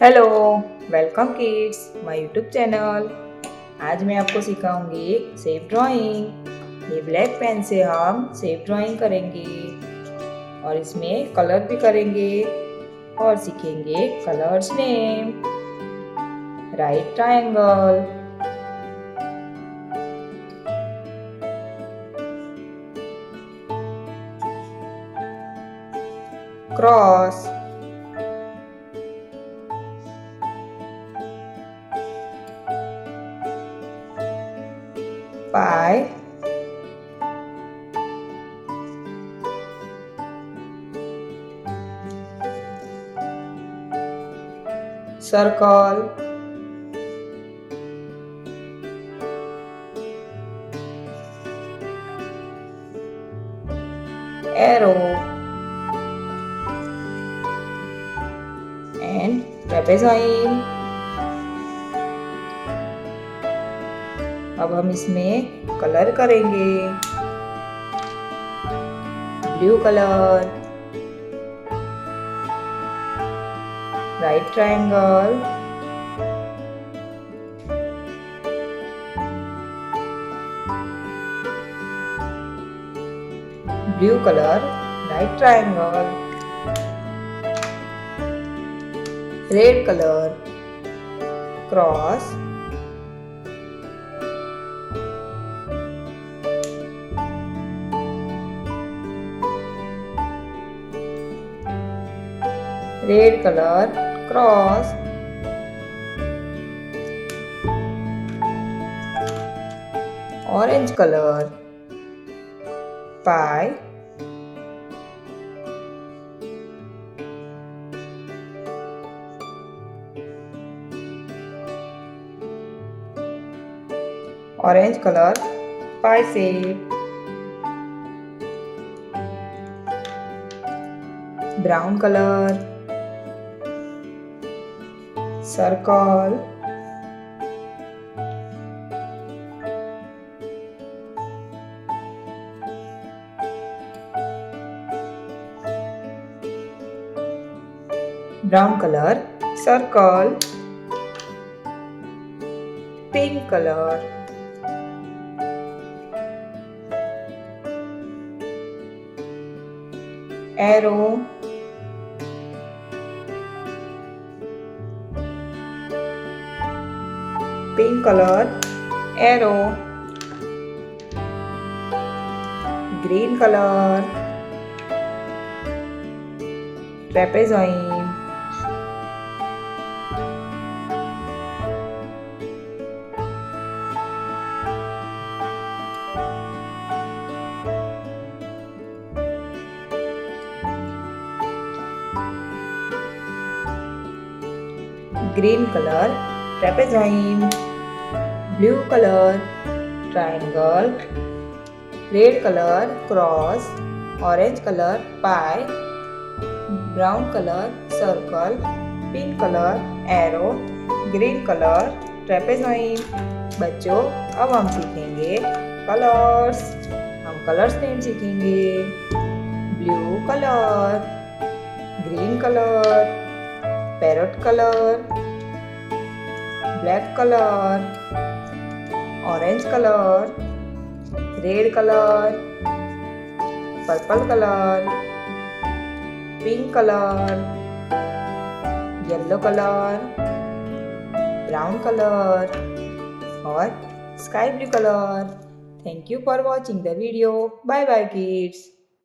Hello, welcome kids my YouTube channel. आज मैं आपको सिखाऊंगी सेफ ड्राइंग। ये ब्लैक पेन से हम सेफ ड्राइंग करेंगे और इसमें कलर भी करेंगे और सीखेंगे colours name. Right triangle, cross, pie, circle, arrow and trapezoid. अब हम इसमें कलर करेंगे। Blue colour, right triangle, blue colour, right triangle, red colour, cross, red colour, cross, orange colour, pie, orange colour, pie shape, brown colour, circle, brown colour, circle, pink colour, arrow, pink colour, arrow, green colour, trapezoid, green colour, trapezoid, blue colour, triangle, red colour, cross, orange colour, pie, brown colour, circle, pink colour, arrow, green colour, trapezoid. बच्चों, अब हम सीखेंगे colours. हम colours name सीखेंगे। Blue colour, green colour, parrot colour, black colour, orange colour, red colour, purple colour, pink colour, yellow colour, brown colour और sky blue colour. Thank you for watching the video. Bye bye kids.